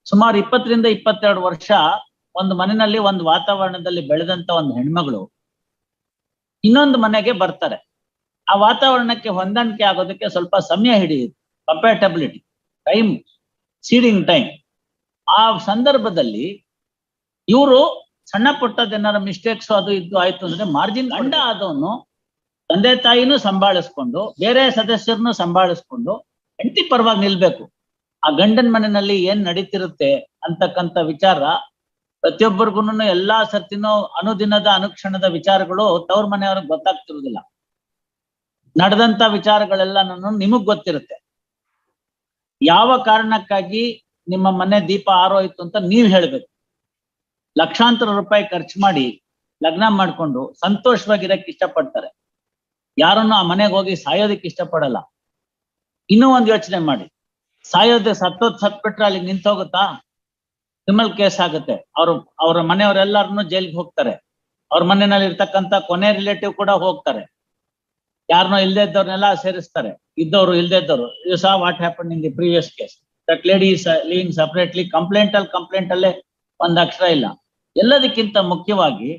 ಸುಮಾರು 20ರಿಂದ 22 ವರ್ಷ ಒಂದು ಮನೆಯಲ್ಲಿ ಒಂದು ವಾತಾವರಣದಲ್ಲಿ ಬೆಳೆದಂತ ಒಂದು ಹೆಣ್ಮಗಳು ಇನ್ನೊಂದು ಮನೆಗೆ ಬರ್ತಾರೆ. ಆ ವಾತಾವರಣಕ್ಕೆ ಹೊಂದಾಣಿಕೆ ಆಗೋದಕ್ಕೆ ಸ್ವಲ್ಪ ಸಮಯ ಹಿಡಿಯುತ್ತೆ. Compatibility time, seeding time. ಆ ಸಂದರ್ಭದಲ್ಲಿ ಇವರು ಸಣ್ಣ ಪುಟ್ಟದೇನಾರ ಮಿಸ್ಟೇಕ್ಸ್ ಅದು ಇದು ಆಯ್ತು ಅಂದ್ರೆ ಮಾರ್ಜಿನ್ ಗಂಡ ಆದವನು ತಂದೆ ತಾಯಿನೂ ಸಂಭಾಳಿಸ್ಕೊಂಡು ಬೇರೆ ಸದಸ್ಯರನ್ನು ಸಂಭಾಳಿಸ್ಕೊಂಡು ಹೆಂಡತಿ ಪರವಾಗಿ ನಿಲ್ಬೇಕು. ಆ ಗಂಡನ ಮನೆಯಲ್ಲಿ ಏನ್ ನಡೀತಿರುತ್ತೆ ಅಂತಕ್ಕಂಥ ವಿಚಾರ ಪ್ರತಿಯೊಬ್ಬರಿಗೂ ಎಲ್ಲಾ ಸರ್ತಿನೂ ಅನುದಿನದ ಅನುಕ್ಷಣದ ವಿಚಾರಗಳು ತವ್ರ ಮನೆಯವ್ರಿಗೆ ಗೊತ್ತಾಗ್ತಿರುವುದಿಲ್ಲ. ನಡೆದಂತ ವಿಚಾರಗಳೆಲ್ಲ ನಿಮಗ್ ಗೊತ್ತಿರುತ್ತೆ. ಯಾವ ಕಾರಣಕ್ಕಾಗಿ ನಿಮ್ಮ ಮನೆ ದೀಪ ಆರೋಯ್ತು ಅಂತ ನೀವ್ ಹೇಳ್ಬೇಕು. ಲಕ್ಷಾಂತರ ರೂಪಾಯಿ ಖರ್ಚು ಮಾಡಿ ಲಗ್ನ ಮಾಡ್ಕೊಂಡು ಸಂತೋಷವಾಗಿರಕ್ಕೆ ಇಷ್ಟಪಡ್ತಾರೆ. ಯಾರನ್ನು ಆ ಮನೆಗೆ ಹೋಗಿ ಸಾಯೋದಕ್ಕೆ ಇಷ್ಟಪಡಲ್ಲ. ಇನ್ನೂ ಒಂದು ಯೋಚನೆ ಮಾಡಿ, ಸಾಯೋದೆ ಸತ್ಬಿಟ್ರೆ ಅಲ್ಲಿಗೆ ನಿಂತೋಗುತ್ತಾ? ಕ್ರಿಮಿನಲ್ ಕೇಸ್ ಆಗುತ್ತೆ. ಅವ್ರ ಮನೆಯವರೆಲ್ಲರನ್ನು ಜೈಲಿಗೆ ಹೋಗ್ತಾರೆ. ಅವ್ರ ಮನೆಯಲ್ಲಿ ಇರ್ತಕ್ಕಂಥ ಕೊನೆ ರಿಲೇಟಿವ್ ಕೂಡ ಹೋಗ್ತಾರೆ. ಯಾರನ್ನೋ ಇಲ್ದೇ ಇದ್ದವ್ರನ್ನೆಲ್ಲ ಸೇರಿಸ್ತಾರೆ, ಇದ್ದವ್ರು ಇಲ್ದೇ ಇದ್ದವ್ರು. You saw what happen in the previous case. That lady is living separately. Complaint ಅಲ್ಲೇ ಒಂದ್ ಅಕ್ಷರ ಇಲ್ಲ. ಎಲ್ಲದಕ್ಕಿಂತ ಮುಖ್ಯವಾಗಿ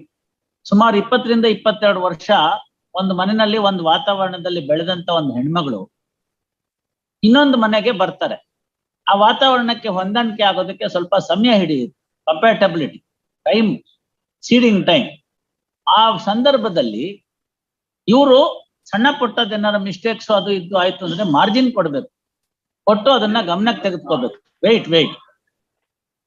ಸುಮಾರು 20ರಿಂದ 22 ವರ್ಷ ಒಂದು ಮನೆಯಲ್ಲಿ ಒಂದು ವಾತಾವರಣದಲ್ಲಿ ಬೆಳೆದಂತ ಒಂದು ಹೆಣ್ಮಗಳು ಇನ್ನೊಂದು ಮನೆಗೆ ಬರ್ತಾರೆ. ಆ ವಾತಾವರಣಕ್ಕೆ ಹೊಂದಾಣಿಕೆ ಆಗೋದಕ್ಕೆ ಸ್ವಲ್ಪ ಸಮಯ ಹಿಡಿಯುತ್ತೆ. Compatibility time, seeding time. ಆ ಸಂದರ್ಭದಲ್ಲಿ ಇವರು ಸಣ್ಣ ಪುಟ್ಟದೇನಾರ ಮಿಸ್ಟೇಕ್ಸ್ ಅದು ಇದು ಆಯ್ತು ಅಂದ್ರೆ ಮಾರ್ಜಿನ್ ಕೊಡ್ಬೇಕು. ಕೊಟ್ಟು ಅದನ್ನ ಗಮನಕ್ಕೆ ತೆಗೆದುಕೋಬೇಕು. ವೆಯ್ಟ್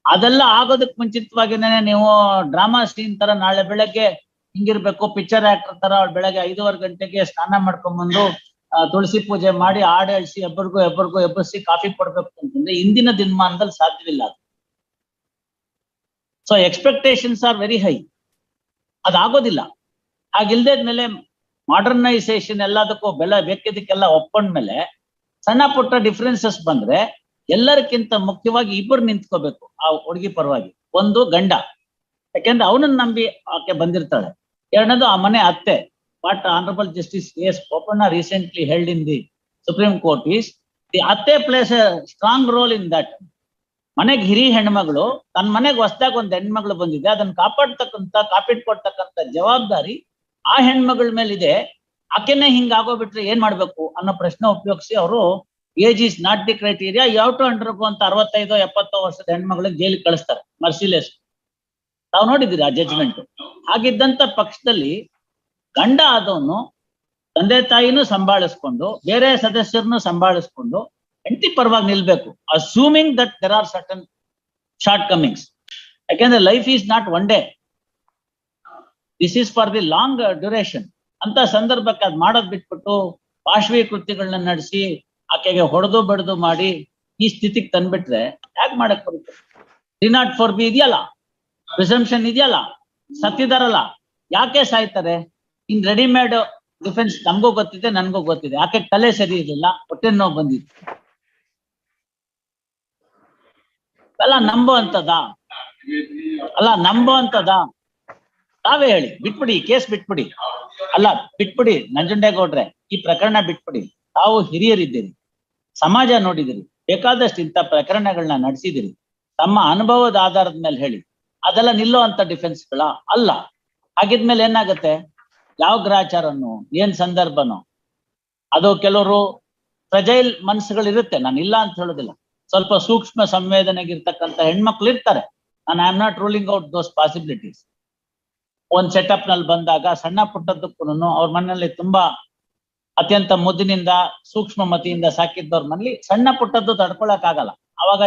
ಅದೆಲ್ಲ ಆಗೋದಕ್ಕೆ ಮುಂಚಿತವಾಗಿನೇ ನೀವು ಡ್ರಾಮಾ ಸೀನ್ ತರ ನಾಳೆ ಬೆಳಗ್ಗೆ ಹಿಂಗಿರ್ಬೇಕು, ಪಿಕ್ಚರ್ ಆಕ್ಟರ್ ತರ ಬೆಳಗ್ಗೆ 5:15 ಗಂಟೆಗೆ ಸ್ನಾನ ಮಾಡ್ಕೊಂಡ್ಬಂದು ತುಳಸಿ ಪೂಜೆ ಮಾಡಿ ಹಾಡು ಹೇಳಿಸಿ ಎಬ್ಬರಿಗೂ ಎಬ್ಬರಿಸಿ ಕಾಫಿ ಕೊಡ್ಬೇಕು ಅಂತಂದ್ರೆ ಇಂದಿನ ದಿನಮಾನದಲ್ಲಿ ಸಾಧ್ಯವಿಲ್ಲ ಅದು. So expectations are very high. ಅದಾಗೋದಿಲ್ಲ. ಹಾಗಿಲ್ದೇದ್ಮೇಲೆ ಮಾಡರ್ನೈಸೇಷನ್ ಎಲ್ಲದಕ್ಕೂ ಬೆಲೆ ಬೇಕಿದ್ದಕ್ಕೆಲ್ಲ ಒಪ್ಕೊಂಡ್ಮೇಲೆ ಸಣ್ಣ ಪುಟ್ಟ ಡಿಫ್ರೆನ್ಸಸ್ ಬಂದ್ರೆ ಎಲ್ಲರಿಗಿಂತ ಮುಖ್ಯವಾಗಿ ಇಬ್ಬರು ನಿಂತ್ಕೋಬೇಕು ಆ ಹುಡುಗಿ ಪರವಾಗಿ. ಒಂದು ಗಂಡ, ಯಾಕೆಂದ್ರೆ ಅವನನ್ನ ನಂಬಿ ಆಕೆ ಬಂದಿರ್ತಾಳೆ. ಎರಡನೇದು ಆ ಮನೆ ಅತ್ತೆ. What honourable justice S Bopanna recently held in the Supreme Court is the ಅತ್ತೆ places a strong role in that. ಮನೆಗೆ ಹಿರಿ ಹೆಣ್ಮಗಳು ತನ್ನ ಮನೆಗೆ ಹೊಸದಾಗ ಒಂದು ಹೆಣ್ಮಗಳು ಬಂದಿದೆ, ಅದನ್ನ ಕಾಪಿಟ್ಕೊಡ್ತಕ್ಕಂಥ ಜವಾಬ್ದಾರಿ ಆ ಹೆಣ್ಮಗಳ ಮೇಲಿದೆ. ಆಕೆನೇ ಹಿಂಗಾಗೋಗ್ಬಿಟ್ರೆ ಏನ್ ಮಾಡ್ಬೇಕು ಅನ್ನೋ ಪ್ರಶ್ನೆ ಉಪಯೋಗಿಸಿ ಅವರು age is not the criteria, ಯಾವ ಟು ಅಂಡರ್ಗೋ ಅಂತ 65-70 ವರ್ಷದ ಹೆಣ್ಮಗಳಿಗೆ ಜೈಲಿಗೆ ಕಳಿಸ್ತಾರೆ ಮರ್ಸಿಲೆಸ್. ತಾವು ನೋಡಿದ್ದೀರಿ ಆ ಜಡ್ಜ್ಮೆಂಟ್. ಹಾಗಿದ್ದಂತ ಪಕ್ಷದಲ್ಲಿ ಗಂಡ ಆದವನು ತಂದೆ ತಾಯಿನೂ ಸಂಭಾಳಿಸ್ಕೊಂಡು ಬೇರೆ ಸದಸ್ಯರನ್ನು ಸಂಭಾಳಿಸ್ಕೊಂಡು ಹೆಂಡತಿ ಪರವಾಗಿ ನಿಲ್ಬೇಕು. Assuming that there are certain shortcomings. ಯಾಕೆಂದ್ರೆ life is not one day, this is for the long duration. ಅಂತ ಸಂದರ್ಭಕ್ಕೆ ಅದ್ ಮಾಡೋದ್ ಬಿಟ್ಬಿಟ್ಟು ಪಾಶ್ವಿ ಕೃತ್ಯಗಳನ್ನ ನಡೆಸಿ ಆಕೆಗೆ ಹೊಡೆದು ಬಡ್ದು ಮಾಡಿ ಈ ಸ್ಥಿತಿಗೆ ತಂದ್ಬಿಟ್ರೆ ಯಾಕೆ ಮಾಡಕ್ ಬರುತ್ತೆ? 304B ಇದೆಯಲ್ಲ, ಪ್ರಿಸಂಪ್ಷನ್ ಇದೆಯಲ್ಲ, ಸತ್ತಿದಾರಲ್ಲ, ಯಾಕೆ ಸಾಯ್ತಾರೆ? ಇನ್ ರೆಡಿಮೇಡ್ ಡಿಫೆನ್ಸ್ ನಮಗೂ ಗೊತ್ತಿದೆ, ನನ್ಗೂ ಗೊತ್ತಿದೆ. ಯಾಕೆ ತಲೆ ಸರಿ ಇರಲಿಲ್ಲ, ಹೊಟ್ಟೆ ನೋವು ಬಂದಿತ್ತು. ಅಲ್ಲ ನಂಬೋ ಅಂತದ ತಾವೇ ಹೇಳಿ. ಬಿಟ್ಬಿಡಿ ಕೇಸ್, ಬಿಟ್ಬಿಡಿ. ಅಲ್ಲ ಬಿಟ್ಬಿಡಿ ನಂಜುಂಡೇಗೌಡ್ರೆ, ಈ ಪ್ರಕರಣ ಬಿಟ್ಬಿಡಿ. ತಾವು ಹಿರಿಯರಿದ್ದೀರಿ, ಸಮಾಜ ನೋಡಿದಿರಿ, ಬೇಕಾದಷ್ಟು ಇಂಥ ಪ್ರಕರಣಗಳನ್ನ ನಡೆಸಿದಿರಿ. ತಮ್ಮ ಅನುಭವದ ಆಧಾರದ ಮೇಲೆ ಹೇಳಿ. ಅದೆಲ್ಲ ನಿಲ್ಲೋ ಅಂತ ಡಿಫೆನ್ಸ್ಗಳ ಅಲ್ಲ. ಹಾಗಿದ್ಮೇಲೆ ಏನಾಗತ್ತೆ? ಯಾವ ಗ್ರಹಚಾರನೋ ಏನ್ ಸಂದರ್ಭನೋ ಅದು. ಕೆಲವರು ಫ್ರಜೈಲ್ ಮನಸ್ಸುಗಳಿರುತ್ತೆ, ನಾನು ಇಲ್ಲ ಅಂತ ಹೇಳೋದಿಲ್ಲ. ಸ್ವಲ್ಪ ಸೂಕ್ಷ್ಮ ಸಂವೇದನೆಗಿರ್ತಕ್ಕಂಥ ಹೆಣ್ಮಕ್ಳು ಇರ್ತಾರೆ. ನಾನು I am not ruling out those possibilities. ಒಂದ್ ಸೆಟಪ್ ನಲ್ಲಿ ಬಂದಾಗ ಸಣ್ಣ ಪುಟ್ಟದಕ್ಕೂ ಅವ್ರ ಮನೆಯಲ್ಲಿ ತುಂಬಾ ಅತ್ಯಂತ ಮುದ್ದಿನಿಂದ ಸೂಕ್ಷ್ಮ ಮತಿಯಿಂದ ಸಾಕಿದ್ದವ್ರ ಮನೇಲಿ ಸಣ್ಣ ಪುಟ್ಟದ್ದು ತಡ್ಕೊಳಕ್ ಆಗಲ್ಲ. ಅವಾಗ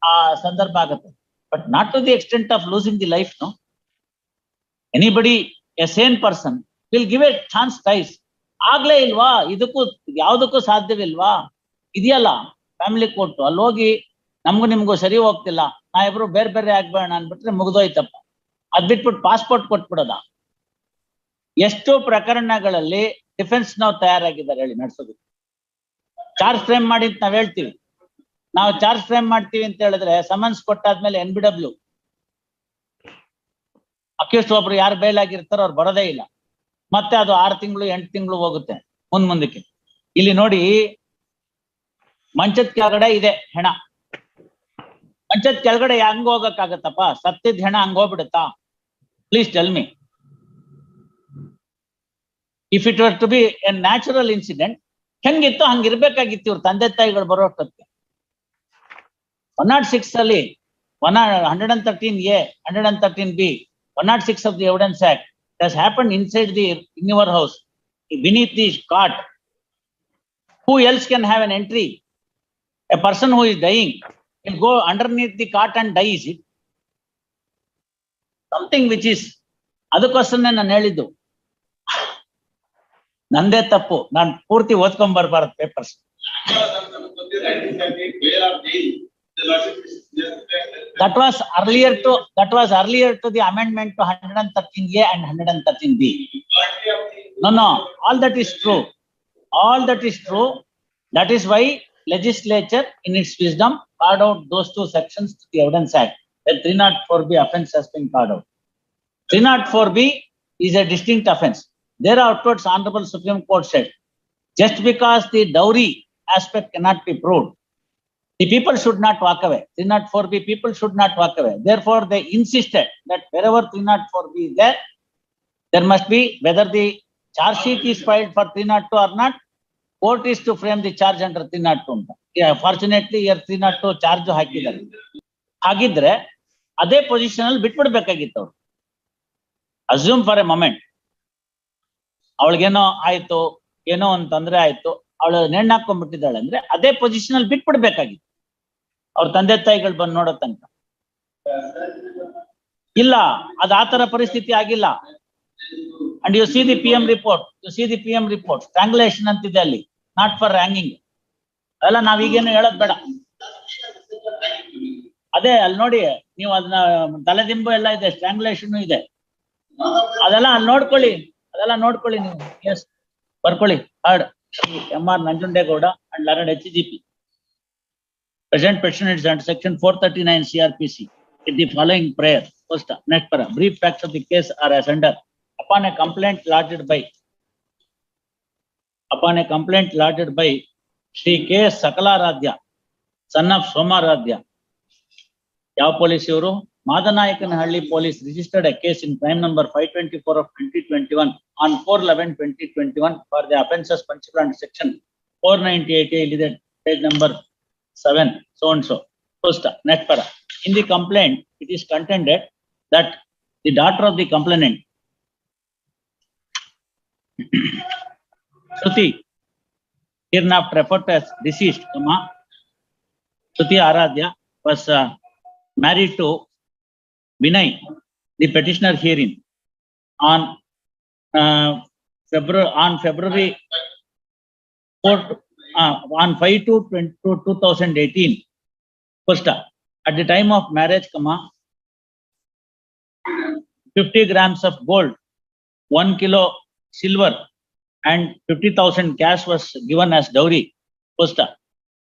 ಆ ಸಂದರ್ಭ ಆಗುತ್ತೆ. But not to the extent of losing the life. No, anybody a sane person will give a chance twice. ಆಗ್ಲೇ ಇಲ್ವಾ? ಇದಕ್ಕೂ ಯಾವ್ದಕ್ಕೂ ಸಾಧ್ಯವಿಲ್ವಾ? ಇದೆಯಲ್ಲ ಫ್ಯಾಮಿಲಿ ಕೋರ್ಟ್, ಅಲ್ಲಿ ಹೋಗಿ ನಮ್ಗೂ ನಿಮ್ಗೂ ಸರಿ ಹೋಗ್ತಿಲ್ಲ, ನಾ ಇಬ್ರು ಬೇರೆ ಆಗ್ಬೇಡ ಅನ್ಬಿಟ್ರೆ ಮುಗ್ದೋಯ್ತಪ್ಪ. ಅದ್ ಬಿಟ್ಬಿಟ್ಟು ಪಾಸ್ಪೋರ್ಟ್ ಕೊಟ್ಬಿಡೋದ? ಎಷ್ಟು ಪ್ರಕರಣಗಳಲ್ಲಿ ಡಿಫೆನ್ಸ್ ನಾವು ತಯಾರಾಗಿದ್ದಾರೆ ಹೇಳಿ ನಡೆಸೋದಕ್ಕೆ. ಚಾರ್ಜ್ ಫ್ರೇಮ್ ಮಾಡಿ ಅಂತ ನಾವ್ ಹೇಳ್ತೀವಿ. ನಾವು ಚಾರ್ಜ್ ಫ್ರೇಮ್ ಮಾಡ್ತೀವಿ ಅಂತ ಹೇಳಿದ್ರೆ ಸಮನ್ಸ್ ಕೊಟ್ಟಾದ್ಮೇಲೆ NBW ಅಕ್ಯೂಸ್ಟ್ ಒಬ್ರು ಯಾರು ಬೇಲ್ ಆಗಿರ್ತಾರೋ ಅವ್ರು ಬರೋದೇ ಇಲ್ಲ. ಮತ್ತೆ ಅದು 6 ತಿಂಗಳು 8 ತಿಂಗಳು ಹೋಗುತ್ತೆ ಮುಂದಕ್ಕೆ. ಇಲ್ಲಿ ನೋಡಿ, ಮಂಚದ ಕೆಳಗಡೆ ಇದೆ ಹೆಣ, ಮಂಚದ ಕೆಳಗಡೆ ಹಂಗ ಹೋಗಕ್ಕಾಗತ್ತಪ್ಪ? ಸತ್ತಿದ್ ಹೆಣ ಹಂಗ ಹೋಗ್ಬಿಡುತ್ತಾ? Please tell me. If it were to be a natural incident, ಹೆಂಗಿತ್ತು ಹಂಗಿರ್ಬೇಕಾಗಿತ್ತು ಇವ್ರ ತಂದೆ ತಾಯಿಗಳು ಬರೋಷ್ಟೊತ್ತಿಗೆ. 106 ಅಲ್ಲಿ 113A, 113B, 106 of the Evidence Act has happened inside in your house, beneath the cot. Who else can have an entry? A person who is dying will go underneath the cot and die, is it? Something which is, ಅದಕ್ಕೋಸ್ಕರನೇ ನಾನು ಹೇಳಿದ್ದು ನಂದೇ ತಪ್ಪು, ನಾನು ಪೂರ್ತಿ ಓದ್ಕೊಂಡ್ ಬರ್ಬಾರದು papers. That was earlier to the amendment to 113A and 113B. No, all that is true. That is why legislature in its wisdom carved out those two sections to the Evidence Act. The 304B offence has been carved out. 304B is a distinct offence. There afterwards Honorable Supreme Court said, just because the dowry aspect cannot be proved, the people should not walk away. 304B people should not walk away. Therefore, they insisted that wherever 304B is there, there must be, whether the charge sheet is filed for 302 or not, court is to frame the charge under 302. Yeah, fortunately, here 302 charge ಹಾಕಿದ್ದಾರೆ. ಹಾಗಿದ್ರೆ ಅದೇ position ಅಲ್ಲಿ ಬಿಟ್ಬಿಡ್ಬೇಕಾಗಿತ್ತು ಅವ್ರು. Assume for A moment ಅವಳಿಗೇನೋ ಆಯ್ತು, ಏನೋ ಒಂದ್ ತೊಂದರೆ ಆಯ್ತು, ಅವಳು ನೇಣ್ ಹಾಕೊಂಡ್ಬಿಟ್ಟಿದ್ದಾಳೆ ಅಂದ್ರೆ ಅದೇ ಪೊಸಿಷನ್ ಅಲ್ಲಿ ಬಿಟ್ಬಿಡ್ಬೇಕಾಗಿತ್ತು ಅವ್ರ ತಂದೆ ತಾಯಿಗಳು ಬಂದು ನೋಡೋ ತನಕ. ಇಲ್ಲ, ಅದು ಆತರ ಪರಿಸ್ಥಿತಿ ಆಗಿಲ್ಲ. And U see the PM report, ಸ್ಟ್ರಾಂಗ್ಯುಲೇಷನ್ ಅಂತಿದೆ ಅಲ್ಲಿ, ನಾಟ್ ಫಾರ್ ಹ್ಯಾಂಗಿಂಗ್. ಅಲ್ಲ ನಾವೀಗೇನು ಹೇಳೋದ್ ಬೇಡ. ಅದೇ ಅಲ್ಲಿ ನೋಡಿ ನೀವು, ಅದನ್ನ ತಲೆದಿಂಬು ಎಲ್ಲ ಇದೆ, ಸ್ಟ್ರಾಂಗ್ಯುಲೇಷನ್ ಇದೆ, ಅದೆಲ್ಲ ಅಲ್ಲಿ ನೋಡ್ಕೊಳ್ಳಿ ನೀವು. ಎಸ್, ಬರ್ಕೊಳ್ಳಿ. Hard M.R. Nanjundegowda and Learned HGP. Present petition is under section 439 CRPC with the following prayer. First, next para. Brief facts of the case are as under. Upon a complaint lodged by Shri K. Sakalaradhya, son of Somaradhya. Yav police ivaru? Madanayakanhalli police registered a case in crime number 524 of 2021 on 4/11/2021 for the offences punishable under section 498A, page number 7, so and so. First, next para. In the complaint, it is contended that the daughter of the complainant, Shruti, hereinafter referred to as deceased, Shruti Aradhya, was married to Vinay, the petitioner herein, on February 4, on 5/2/2018. First, at the time of marriage, 50 grams of gold, 1 kilo silver, and 50,000 cash was given as dowry. First,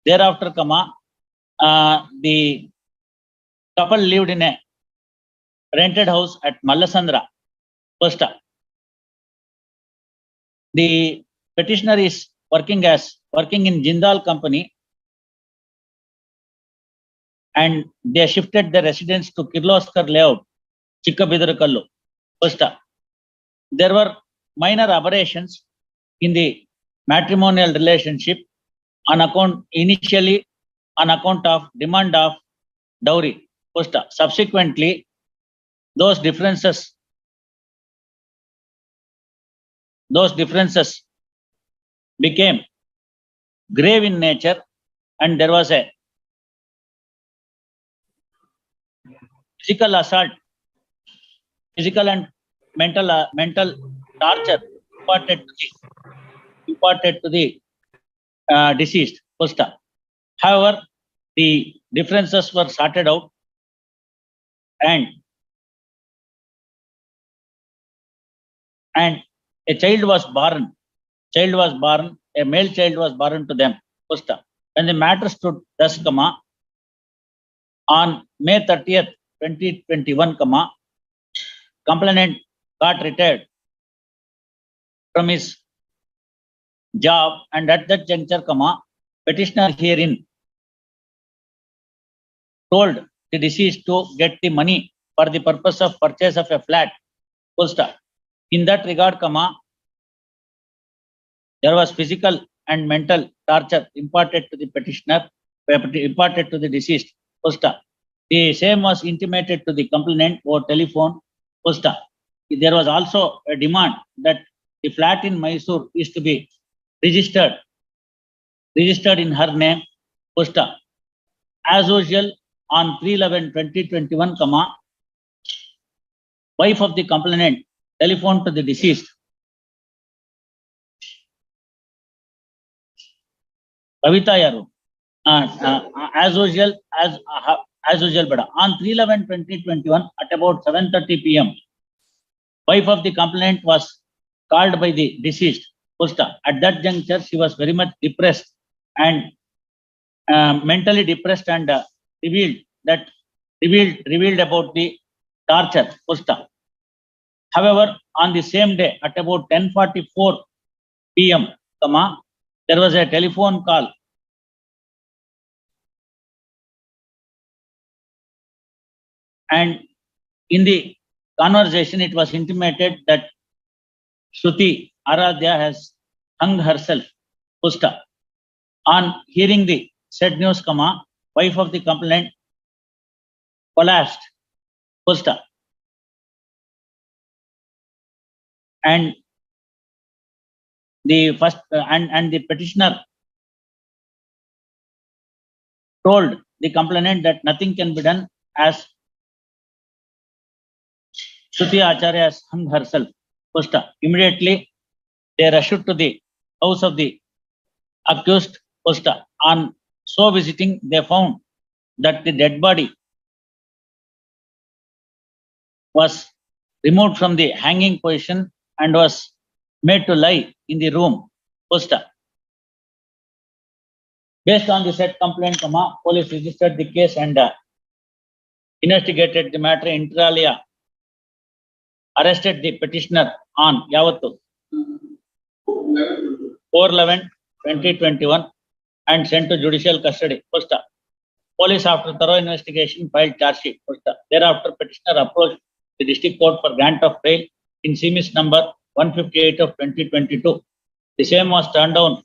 thereafter, the couple lived in a rented house at Mallasandra. First, the petitioner is working in Jindal company, and they shifted their residence to Kirloskar layout, Chikkabidarakallu. First, there were minor aberrations in the matrimonial relationship initially on account of demand of dowry. First, subsequently, those differences became grave in nature, and there was a physical assault, physical and mental torture imparted to the deceased. First, however, the differences were sorted out, and a child was born, a male child was born to them. First, when the matter stood thus, on May 30th, 2021, complainant got retired from his job, and at that juncture, petitioner herein told the deceased to get the money for the purpose of purchase of a flat. Full stop. In that regard, comma, there was physical and mental torture imparted to the petitioner, imparted to the deceased. Full stop. The same was intimated to the complainant over telephone. Full stop. There was also a demand that the flat in Mysore is to be registered in her name. Full stop. As usual, on 3/11/2021, comma, wife of the complainant telephoned to the deceased. Kavita Yaru. As usual, but on 3/11/2021 at about 7:30 p.m., wife of the complainant was called by the deceased. At that juncture, she was very much depressed and mentally depressed and revealed about the torture. However, on the same day at about 10:44 p.m., there was a telephone call and in the conversation it was intimated that Shruti Aradhya has hung herself. On hearing the said news, wife of the complainant collapsed. And the first and the petitioner told the complainant that nothing can be done as Shruti Acharya has hung herself. Immediately they rushed to the house of the accused. On so visiting, they found that the dead body was removed from the hanging position and was made to lie in the room. Based on the said complaint, police registered the case and investigated the matter inter alia, arrested the petitioner on Yavattu 4/11/2021 and sent to judicial custody. Police, after thorough investigation, filed charge sheet. Thereafter, petitioner approached the district court for grant of bail in CMIS number 158 of 2022. The same was turned down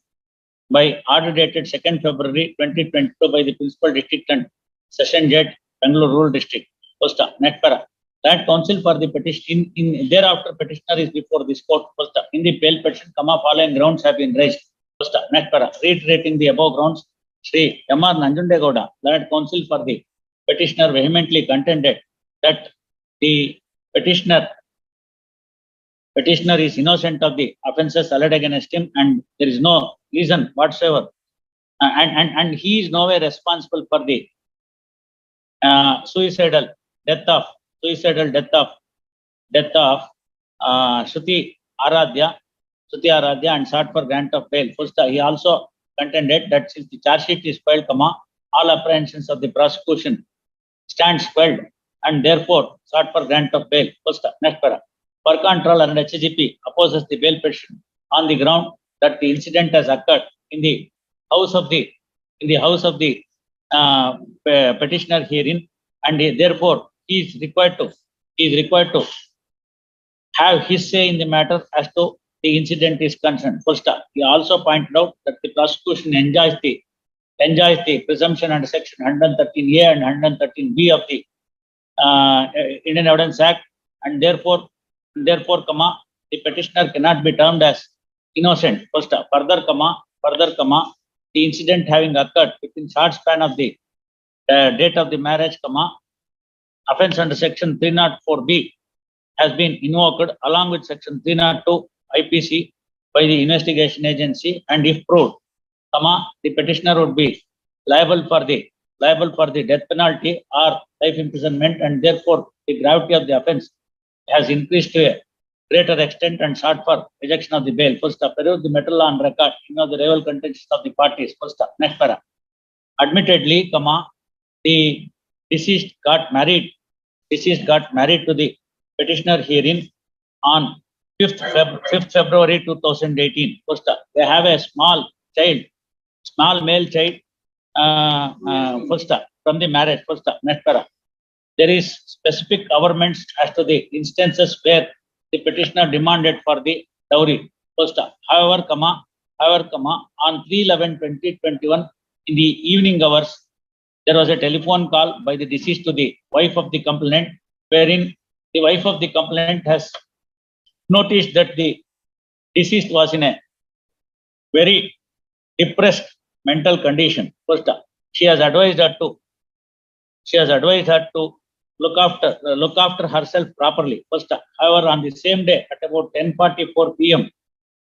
by order dated 2nd February 2022 by the Principal District and Session Judge, Bangalore Rural District. Next para. That counsel for the petition in thereafter petitioner is before this court. In the bail petition, following grounds have been raised. Next para. Reiterating the above grounds, Sri M.R. Nanjundegowda, that counsel for the petitioner, vehemently contended that the petitioner is innocent of the offences alleged against him and there is no reason whatsoever and he is nowhere responsible for the suicidal death of Shruti Aradhya and sought for grant of bail. First, he also contended that since the charge sheet is filed, all apprehensions of the prosecution stands filed and therefore sought for grant of bail. Next para. Per control and HGP opposes the bail petition on the ground that the incident has occurred in the house of the petitioner herein, and therefore he is required to have his say in the matter as to the incident is concerned. He also pointed out that the prosecution enjoys the presumption under section 113A and 113B of the Indian Evidence Act, and therefore, the petitioner cannot be termed as innocent. Further, the incident having occurred within short span of the date of the marriage, offence under section 304B has been invoked along with section 302 IPC by the investigation agency, and if proved, the petitioner would be liable for the death penalty or life imprisonment, and therefore the gravity of the offence has increased to a greater extent and sought for rejection of the bail. The matter law on record, the rival contentions of the parties. Next para. Admittedly, the deceased got married to the petitioner herein on 5th February 2018. They have a small male child from the marriage. Next para. there is specific governments as to the instances where the petitioner demanded for the dowry. First, however, on 3/11/2021 in the evening hours, there was a telephone call by the deceased to the wife of the complainant, wherein the wife of the complainant has noticed that the deceased was in a very depressed mental condition. First, she has advised her to look after herself properly. First, however, on the same day at about 10:44 p.m.,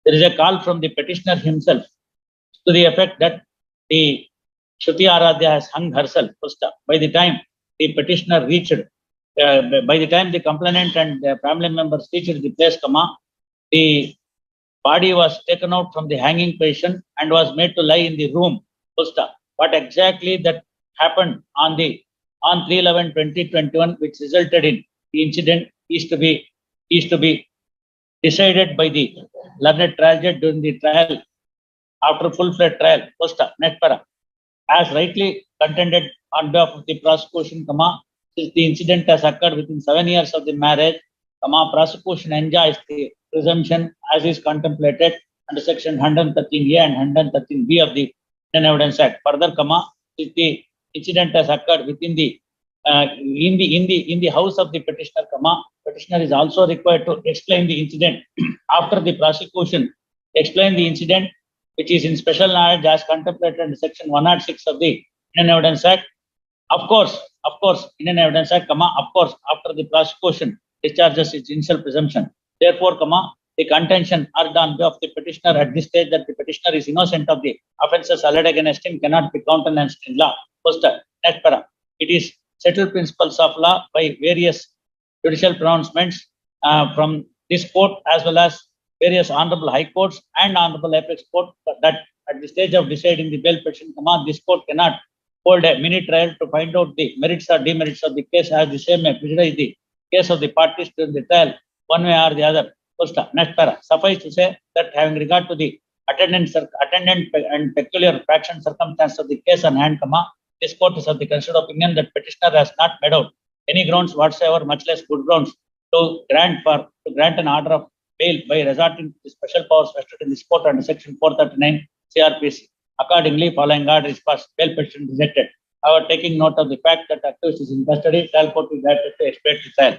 there is a call from the petitioner himself to the effect that the Shruti Aradhya has hung herself. First, by the time the petitioner reached, by the time the complainant and the family members reached the place, the body was taken out from the hanging position and was made to lie in the room. First, what exactly that happened on 3/11/2021, which resulted in the incident, is to be decided by the learned trial judge during the trial after full-fledged trial. First, next para. As rightly contended on behalf of the prosecution, since the incident has occurred within 7 years of the marriage, prosecution enjoys the presumption as is contemplated under section 113A and 113B of the Indian Evidence Act. Further, since the incident has occurred within the in the house of the petitioner, petitioner is also required to explain the incident after the prosecution explain the incident, which is in special knowledge as contemplated in section 106 of the Indian Evidence Act. Of course, Indian Evidence Act, of course, after the prosecution discharges its initial presumption. Therefore, the contention urged on behalf of the petitioner at this stage that the petitioner is innocent of the offences alleged against him cannot be countenanced in law. First, next para. It is settled principles of law by various judicial pronouncements from this court as well as various honorable high courts and honorable apex court that at the stage of deciding the bail petition, this court cannot hold a mini trial to find out the merits or demerits of the case, as the same may prejudice the case of the parties during the trial one way or the other. First, next para. Suffice to say that having regard to the attendant and peculiar faction circumstance of the case on hand, this court is of the considered opinion that petitioner has not made out any grounds whatsoever, much less good grounds, to grant an order of bail by resorting to the special powers vested in this court under section 439 CRPC. Accordingly, following order is passed, bail petition rejected. However, taking note of the fact that accused is in custody, trial court will be directed to expedite the trial.